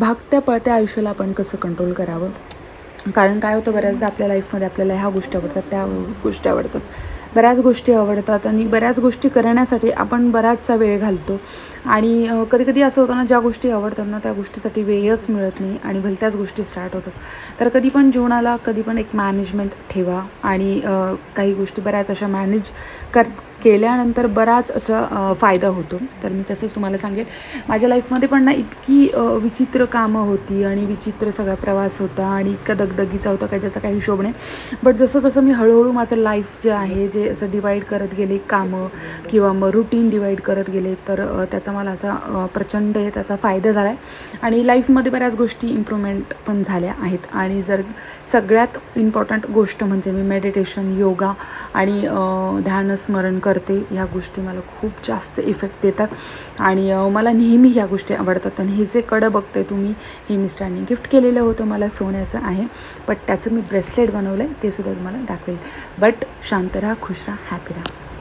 भागत्या पळत्या आयुष्याला आपण कसं कंट्रोल करावं. कारण काय होतं, बऱ्याचदा आपल्या लाईफमध्ये आपल्याला ह्या गोष्टी आवडतात, त्या गोष्टी आवडतात, बऱ्याच गोष्टी आवडतात आणि बऱ्याच गोष्टी करण्यासाठी आपण बराचसा वेळ घालतो. आणि कधी असं होतं ना, ज्या गोष्टी आवडतात ना त्या गोष्टीसाठी वेळच मिळत नाही आणि भलत्याच गोष्टी स्टार्ट होतात. तर कधी पण जीवनाला कधी पण एक मॅनेजमेंट ठेवा आणि काही गोष्टी बऱ्याच अशा मॅनेज केल्यानंतर बराच असा फायदा होतो. तर मी तसंच तुम्हाला सांगेन, माझ्या लाईफमध्ये पण ना इतकी विचित्र कामं होती आणि विचित्र सगळा प्रवास होता आणि इतका दगदगीचा होता काय ज्याचा काही हिशोब नाही. बट जसं मी हळूहळू माझं लाईफ जे आहे जे असं डिवाईड करत गेले, कामं किंवा मग रुटीन डिवाईड करत गेले, तर त्याचा मला असा प्रचंड त्याचा फायदा झाला आहे आणि लाईफमध्ये बऱ्याच गोष्टी इम्प्रूव्हमेंट पण झाल्या आहेत. आणि जर सगळ्यात इम्पॉर्टंट गोष्ट म्हणजे मी मेडिटेशन, योगा आणि ध्यानस्मरण करते. ह्या गोष्टी मला खूप जास्त इफेक्ट देतात आणि मला नेहमी ह्या गोष्टी आवडतात. आणि हे जे कडं बघते तुम्ही, हे मिस्टरांनी गिफ्ट केलेलं होतं मला, सोन्याचं आहे. बट त्याचं मी ब्रेसलेट बनवलं आहे, ते सुद्धा तुम्हाला दाखवेल. बट शांत राहा, खुश राहा, हॅपी राहा.